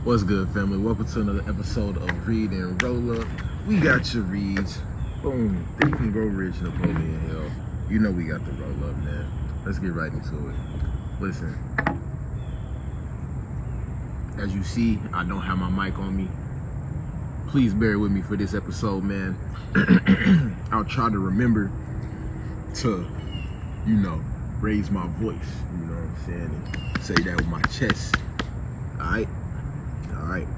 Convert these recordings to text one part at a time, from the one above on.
What's good, family? Welcome to another episode of Read and Roll Up. We got your reads. Boom. Think and Grow Rich, Napoleon Hill. You know we got the roll up, man. Let's get right into it. Listen. As you see, I don't have my mic on me. Please bear with me for this episode, man. I'll try to remember to, raise my voice. You know what I'm saying? And say that with my chest. Alright? Alright.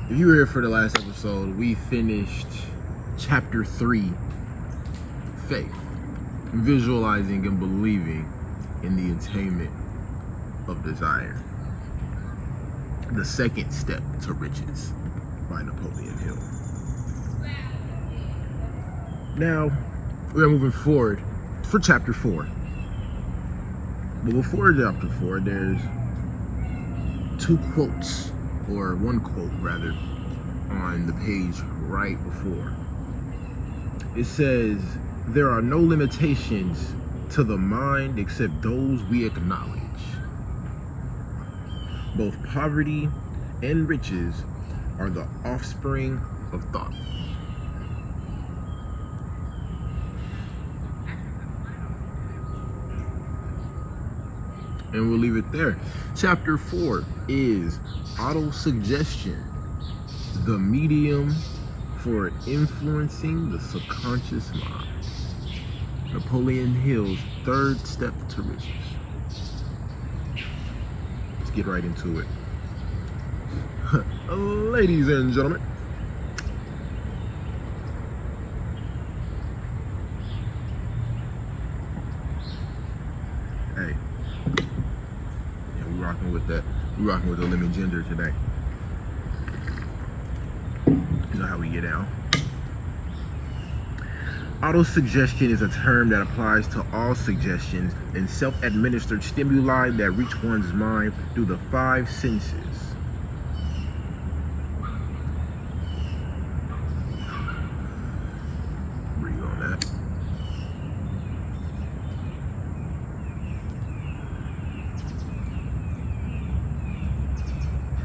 If you were here for the last episode, we finished chapter 3, Faith. Visualizing and believing in the attainment of desire. The second step to riches by Napoleon Hill. Now, we're moving forward for chapter 4. But before chapter 4, there's two quotes, or one quote rather, on the page right before. It says, "There are no limitations to the mind except those we acknowledge. Both poverty and riches are the offspring of thought." And we'll leave it there. Chapter 4 is Autosuggestion, the medium for influencing the subconscious mind. Napoleon Hill's third step to riches. Let's get right into it. Ladies and gentlemen, hey, yeah, we rocking with that. We rocking with the lemon ginger today. You know how we get down. Autosuggestion is a term that applies to all suggestions and self-administered stimuli that reach one's mind through the 5 senses. Read on that.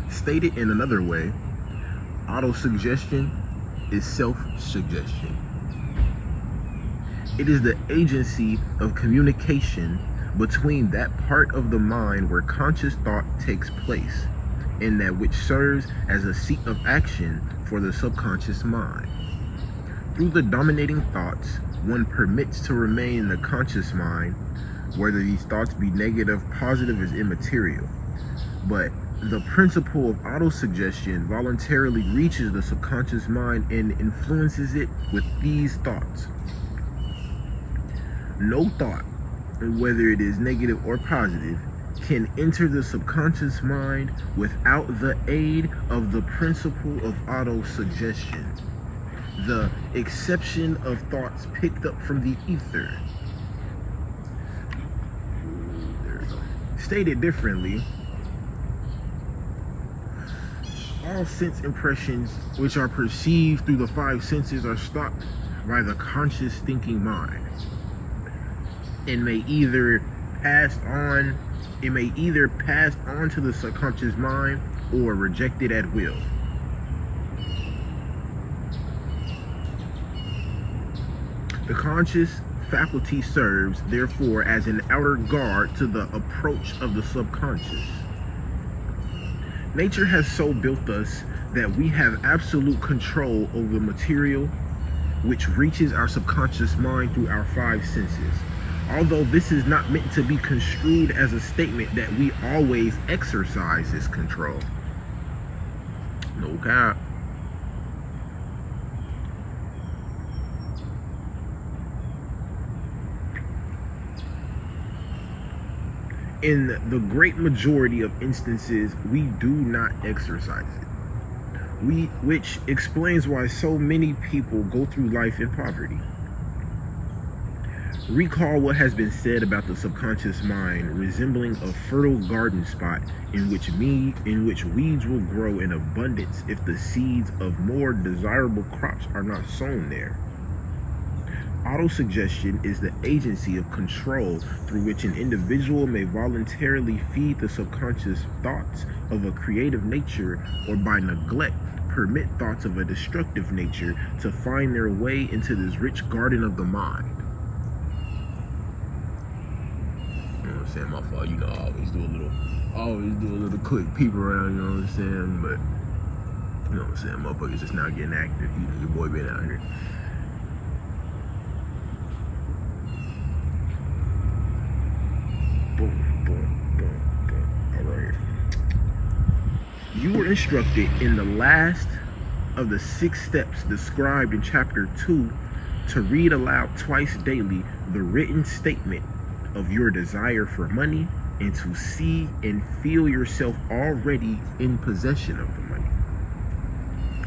Stated in another way, autosuggestion is self-suggestion. It is the agency of communication between that part of the mind where conscious thought takes place and that which serves as a seat of action for the subconscious mind. Through the dominating thoughts, one permits to remain in the conscious mind. Whether these thoughts be negative, positive is immaterial. But the principle of autosuggestion voluntarily reaches the subconscious mind and influences it with these thoughts. No thought, whether it is negative or positive, can enter the subconscious mind without the aid of the principle of autosuggestion, the exception of thoughts picked up from the ether. There we go. Stated differently, all sense impressions which are perceived through the 5 senses are stopped by the conscious thinking mind. It may either pass on to the subconscious mind or rejected at will. The conscious faculty serves, therefore, as an outer guard to the approach of the subconscious. Nature has so built us that we have absolute control over the material which reaches our subconscious mind through our 5 senses. Although this is not meant to be construed as a statement that we always exercise this control. No cap. In the great majority of instances, we do not exercise it. Which explains why so many people go through life in poverty. Recall what has been said about the subconscious mind resembling a fertile garden spot in which weeds will grow in abundance if the seeds of more desirable crops are not sown there. Autosuggestion is the agency of control through which an individual may voluntarily feed the subconscious thoughts of a creative nature, or by neglect permit thoughts of a destructive nature to find their way into this rich garden of the mind. You know what I'm saying? My fault, you know, I always do a little quick peep around, you know what I'm saying? But you know what I'm saying, motherfuckers just now getting active. You know, your boy been out here. Boom, boom, boom, boom. All right. You were instructed in the last of the 6 steps described in chapter 2 to read aloud twice daily the written statement of your desire for money, and to see and feel yourself already in possession of the money.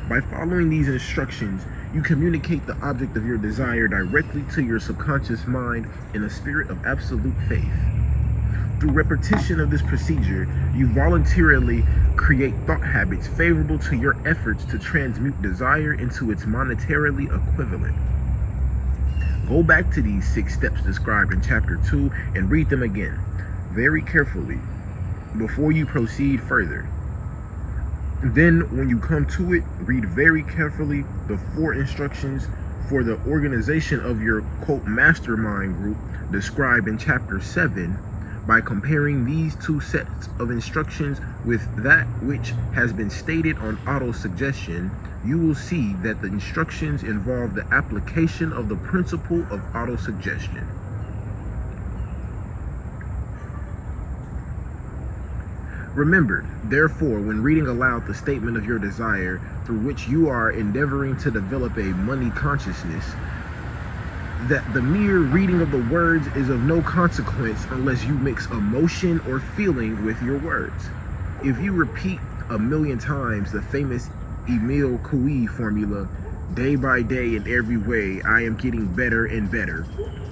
By following these instructions, you communicate the object of your desire directly to your subconscious mind in a spirit of absolute faith. Through repetition of this procedure, you voluntarily create thought habits favorable to your efforts to transmute desire into its monetarily equivalent. Go back to these 6 steps described in chapter 2 and read them again very carefully before you proceed further. Then, when you come to it, read very carefully the 4 instructions for the organization of your quote mastermind group described in chapter 7. By comparing these 2 sets of instructions with that which has been stated on autosuggestion, you will see that the instructions involve the application of the principle of autosuggestion. Remember, therefore, when reading aloud the statement of your desire through which you are endeavoring to develop a money consciousness, that the mere reading of the words is of no consequence unless you mix emotion or feeling with your words. If you repeat 1,000,000 times the famous Emile Coué formula, day by day in every way I am getting better and better,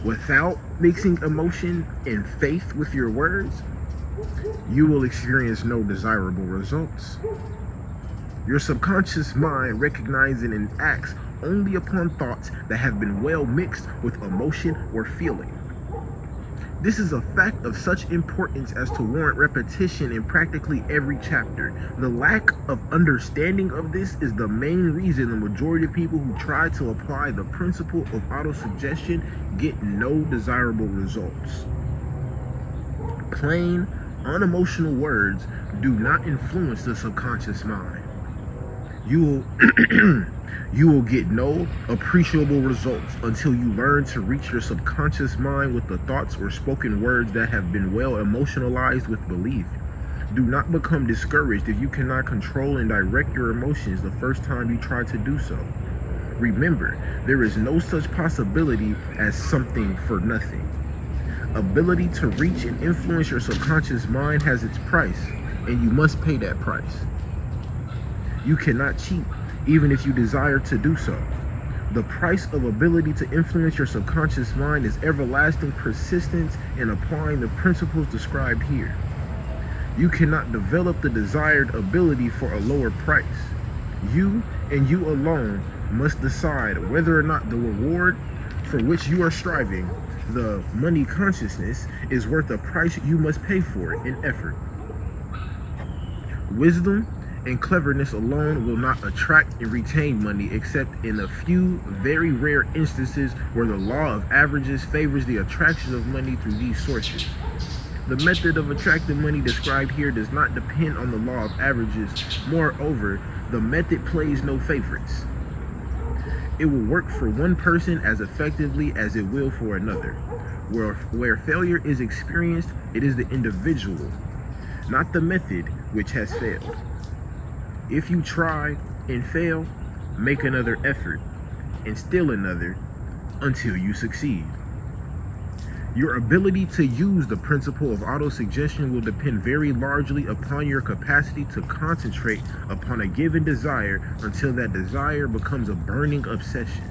without mixing emotion and faith with your words, you will experience no desirable results. Your subconscious mind recognizes and acts only upon thoughts that have been well mixed with emotion or feeling. This is a fact of such importance as to warrant repetition in practically every chapter. The lack of understanding of this is the main reason the majority of people who try to apply the principle of autosuggestion get no desirable results. Plain, unemotional words do not influence the subconscious mind. You will get no appreciable results until you learn to reach your subconscious mind with the thoughts or spoken words that have been well emotionalized with belief. Do not become discouraged if you cannot control and direct your emotions the first time you try to do so. Remember, there is no such possibility as something for nothing. Ability to reach and influence your subconscious mind has its price, and you must pay that price. You cannot cheat, even if you desire to do so. The price of ability to influence your subconscious mind is everlasting persistence in applying the principles described here. You cannot develop the desired ability for a lower price. You and you alone must decide whether or not the reward for which you are striving, the money consciousness, is worth the price you must pay for it in effort. Wisdom and cleverness alone will not attract and retain money, except in a few very rare instances where the law of averages favors the attraction of money through these sources. The method of attracting money described here does not depend on the law of averages. Moreover, the method plays no favorites. It will work for one person as effectively as it will for another. Where failure is experienced, it is the individual, not the method, which has failed. If you try and fail, make another effort, and still another, until you succeed. Your ability to use the principle of autosuggestion will depend very largely upon your capacity to concentrate upon a given desire until that desire becomes a burning obsession.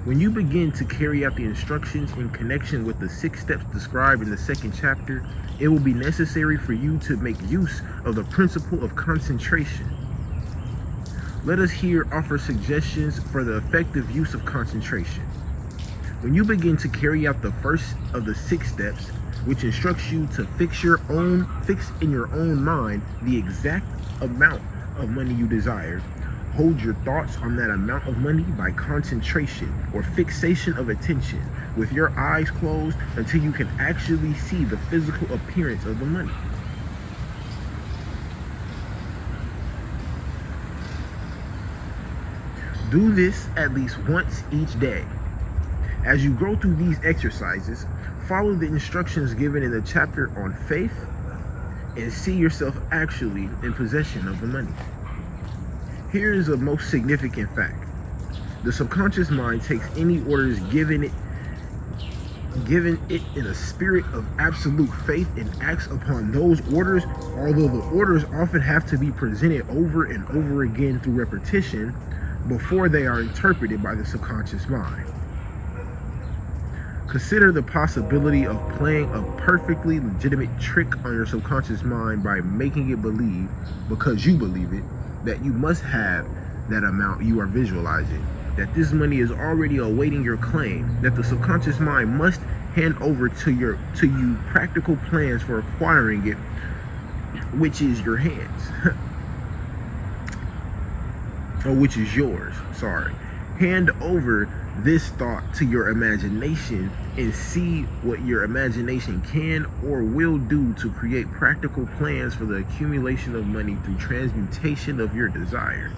When you begin to carry out the instructions in connection with the 6 steps described in the 2nd chapter, it will be necessary for you to make use of the principle of concentration. Let us here offer suggestions for the effective use of concentration. When you begin to carry out the first of the 6 steps, which instructs you to fix in your own mind the exact amount of money you desire, hold your thoughts on that amount of money by concentration or fixation of attention with your eyes closed until you can actually see the physical appearance of the money. Do this at least once each day. As you go through these exercises, follow the instructions given in the chapter on faith and see yourself actually in possession of the money. Here is a most significant fact. The subconscious mind takes any orders given it in a spirit of absolute faith and acts upon those orders, although the orders often have to be presented over and over again through repetition before they are interpreted by the subconscious mind. Consider the possibility of playing a perfectly legitimate trick on your subconscious mind by making it believe, because you believe it, that you must have that amount you are visualizing, that this money is already awaiting your claim, that the subconscious mind must hand over to you practical plans for acquiring it, which is your hands. Or which is yours, sorry. Hand over this thought to your imagination and see what your imagination can or will do to create practical plans for the accumulation of money through transmutation of your desire.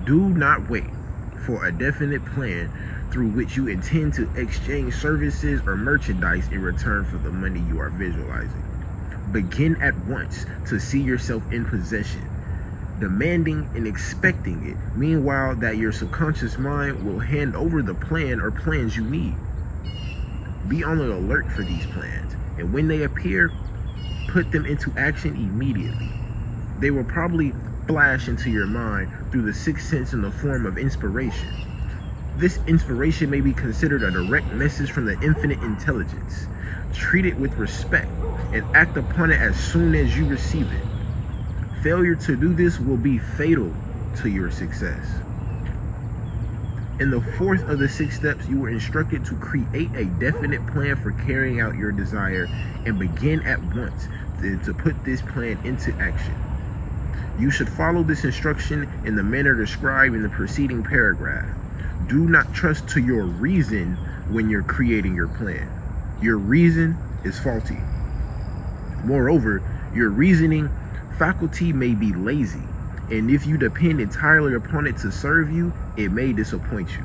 Do not wait for a definite plan through which you intend to exchange services or merchandise in return for the money you are visualizing. Begin at once to see yourself in possession, demanding and expecting it, meanwhile that your subconscious mind will hand over the plan or plans you need. Be on the alert for these plans, and when they appear, put them into action immediately. They will probably flash into your mind through the 6th sense in the form of inspiration. This inspiration may be considered a direct message from the infinite intelligence. Treat it with respect and act upon it as soon as you receive it. Failure to do this will be fatal to your success. In the 4th of the 6 steps, you were instructed to create a definite plan for carrying out your desire and begin at once to put this plan into action. You should follow this instruction in the manner described in the preceding paragraph. Do not trust to your reason when you're creating your plan. Your reason is faulty. Moreover, your reasoning faculty may be lazy, and if you depend entirely upon it to serve you, it may disappoint you.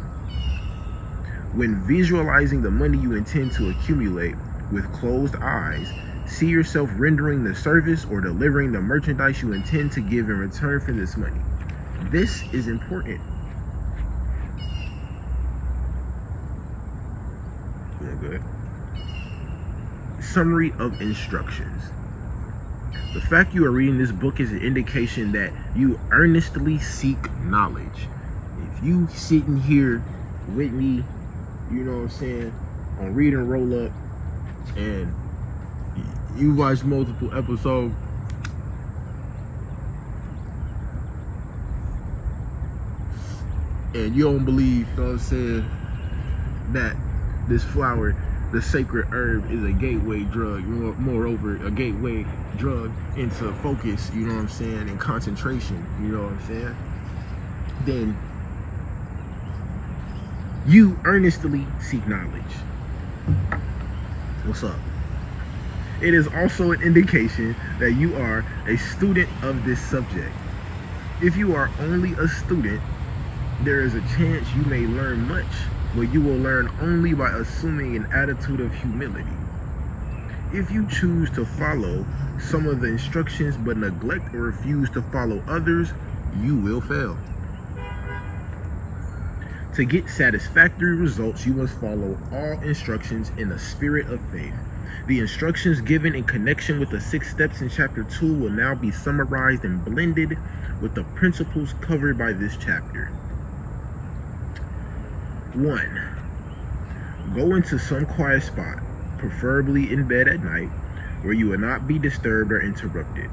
When visualizing the money you intend to accumulate with closed eyes, see yourself rendering the service or delivering the merchandise you intend to give in return for this money. This is important. Yeah, good. Summary of instructions. The fact you are reading this book is an indication that you earnestly seek knowledge. If you sitting here with me, you know what I'm saying, on Read and Roll Up, and you watch multiple episodes, and you don't believe, you know what I'm saying, that this flower, the sacred herb, is a gateway drug, moreover, a gateway drug into focus, you know what I'm saying, and concentration, you know what I'm saying, then you earnestly seek knowledge. What's up? It is also an indication that you are a student of this subject. If you are only a student, there is a chance you may learn much, but you will learn only by assuming an attitude of humility. If you choose to follow some of the instructions but neglect or refuse to follow others, you will fail. To get satisfactory results, you must follow all instructions in the spirit of faith. The instructions given in connection with the 6 steps in chapter 2 will now be summarized and blended with the principles covered by this chapter. 1. Go into some quiet spot, preferably in bed at night, where you will not be disturbed or interrupted.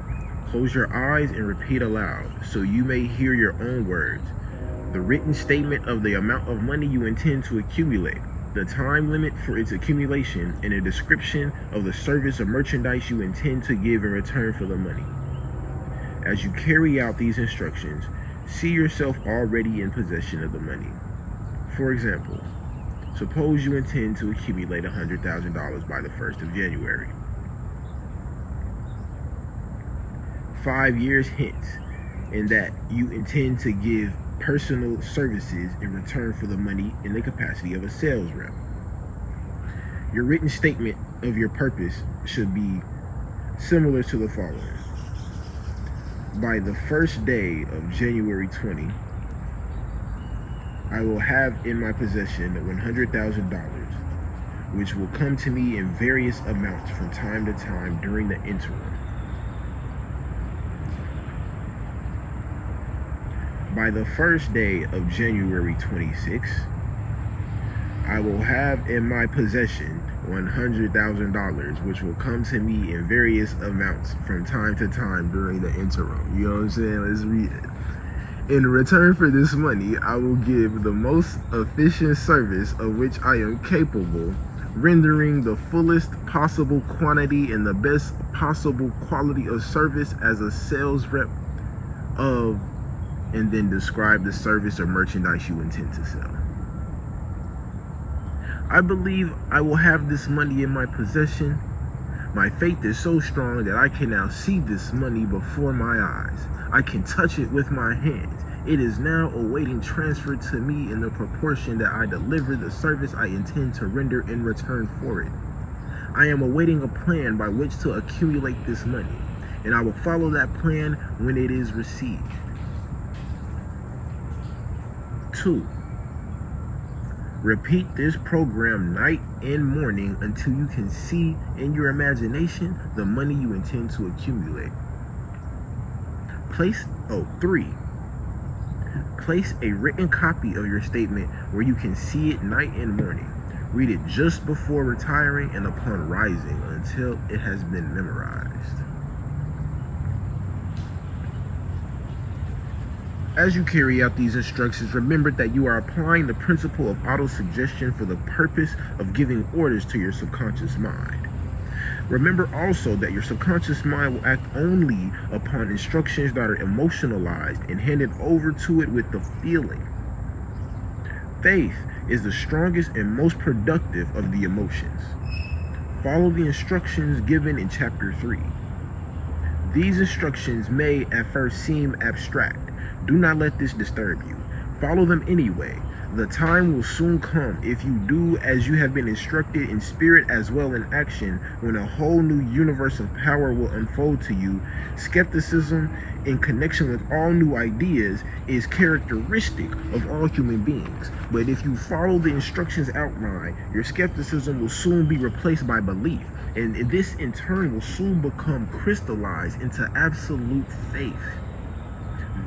Close your eyes and repeat aloud so you may hear your own words. The written statement of the amount of money you intend to accumulate, the time limit for its accumulation, and a description of the service or merchandise you intend to give in return for the money. As you carry out these instructions, see yourself already in possession of the money. For example, suppose you intend to accumulate $100,000 by the 1st of January. 5 years hence, in that you intend to give personal services in return for the money in the capacity of a sales rep. Your written statement of your purpose should be similar to the following. By the first day of January 20, I will have in my possession $100,000, which will come to me in various amounts from time to time during the interim. By the first day of January 26, I will have in my possession $100,000, which will come to me in various amounts from time to time during the interim. You know what I'm saying? Let's read it. In return for this money, I will give the most efficient service of which I am capable, rendering the fullest possible quantity and the best possible quality of service as a sales rep of, and then describe the service or merchandise you intend to sell. I believe I will have this money in my possession. My faith is so strong that I can now see this money before my eyes. I can touch it with my hands. It is now awaiting transfer to me in the proportion that I deliver the service I intend to render in return for it. I am awaiting a plan by which to accumulate this money, and I will follow that plan when it is received. 2. Repeat this program night and morning until you can see in your imagination the money you intend to accumulate. 3. Place a written copy of your statement where you can see it night and morning. Read it just before retiring and upon rising until it has been memorized. As you carry out these instructions, remember that you are applying the principle of autosuggestion for the purpose of giving orders to your subconscious mind. Remember also that your subconscious mind will act only upon instructions that are emotionalized and handed over to it with the feeling. Faith is the strongest and most productive of the emotions. Follow the instructions given in chapter 3. These instructions may at first seem abstract. Do not let this disturb you. Follow them anyway. The time will soon come, if you do as you have been instructed in spirit as well in action, when a whole new universe of power will unfold to you. Skepticism in connection with all new ideas is characteristic of all human beings. But if you follow the instructions outlined, your skepticism will soon be replaced by belief. And this in turn will soon become crystallized into absolute faith.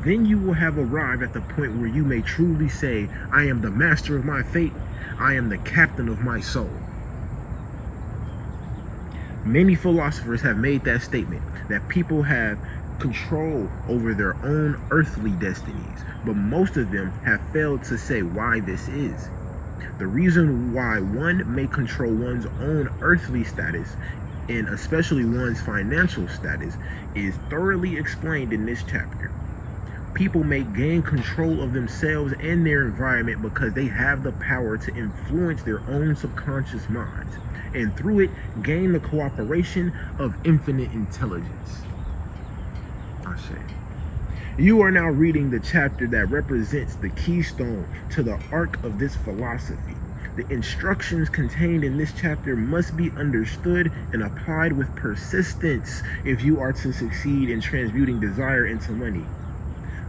Then you will have arrived at the point where you may truly say, I am the master of my fate. I am the captain of my soul. Many philosophers have made that statement, that people have control over their own earthly destinies, but most of them have failed to say why this is. The reason why one may control one's own earthly status, and especially one's financial status, is thoroughly explained in this chapter. People may gain control of themselves and their environment because they have the power to influence their own subconscious minds, and through it gain the cooperation of infinite intelligence. I say. You are now reading the chapter that represents the keystone to the arc of this philosophy. The instructions contained in this chapter must be understood and applied with persistence if you are to succeed in transmuting desire into money.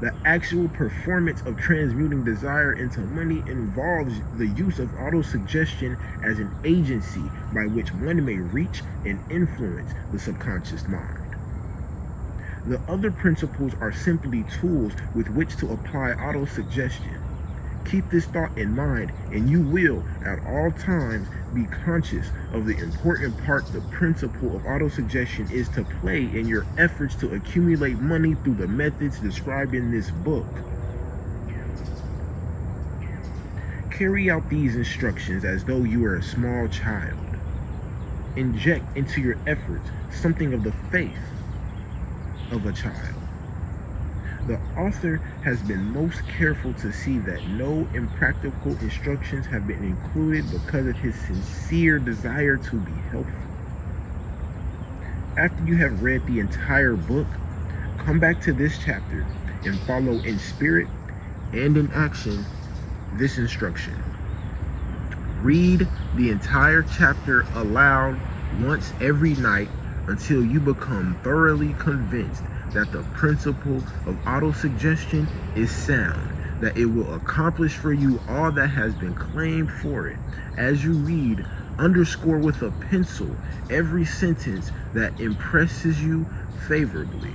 The actual performance of transmuting desire into money involves the use of autosuggestion as an agency by which one may reach and influence the subconscious mind. The other principles are simply tools with which to apply autosuggestion. Keep this thought in mind, and you will, at all times, be conscious of the important part the principle of autosuggestion is to play in your efforts to accumulate money through the methods described in this book. Carry out these instructions as though you are a small child. Inject into your efforts something of the faith of a child. The author has been most careful to see that no impractical instructions have been included because of his sincere desire to be helpful. After you have read the entire book, come back to this chapter and follow in spirit and in action this instruction. Read the entire chapter aloud once every night until you become thoroughly convinced that the principle of autosuggestion is sound, that it will accomplish for you all that has been claimed for it. As you read, underscore with a pencil every sentence that impresses you favorably.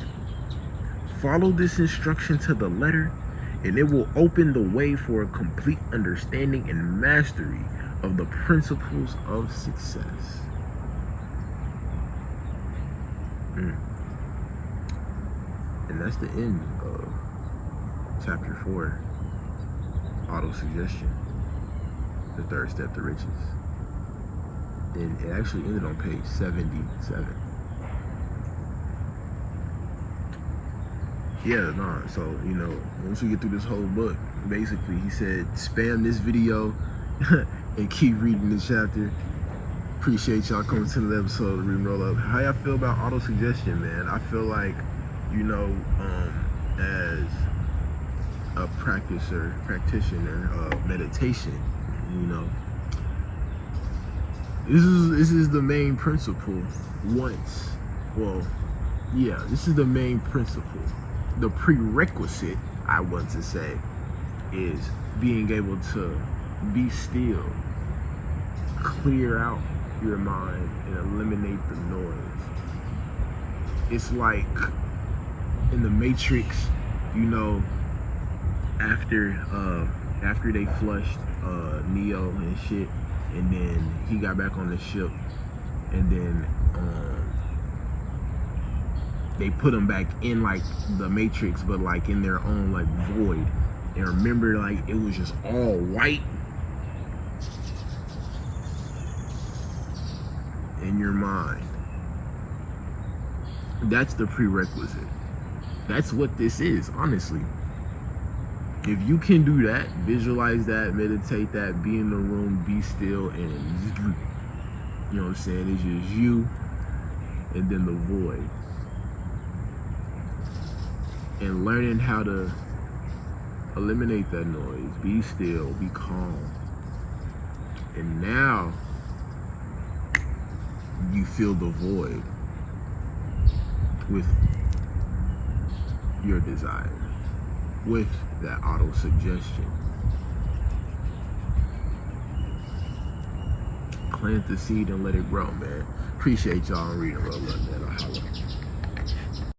Follow this instruction to the letter, and it will open the way for a complete understanding and mastery of the principles of success. And that's the end of chapter 4, Autosuggestion, the third step to riches. And it actually ended on page 77. Yeah, nah, so, you know, once we get through this whole book, basically he said, spam this video and keep reading this chapter. Appreciate y'all coming to the episode of Read and Roll Up. How y'all feel about autosuggestion, man? I feel like, you know, as a practitioner of meditation, you know, this is the main principle. This is the main principle. The prerequisite, I want to say, is being able to be still, clear out your mind, and eliminate the noise. It's like in the Matrix, you know, after they flushed Neo and shit, and then he got back on the ship, and then they put him back in like the Matrix, but like in their own like void. And remember, like it was just all white in your mind. That's the prerequisite. That's what this is, honestly. If you can do that, visualize that, meditate that, be in the room, be still, and you know what I'm saying, it's just you and then the void. And learning how to eliminate that noise, be still, be calm. And now you fill the void with your desire, with that autosuggestion. Plant the seed and let it grow, man. Appreciate y'all. Read and roll up, man. I'll holler.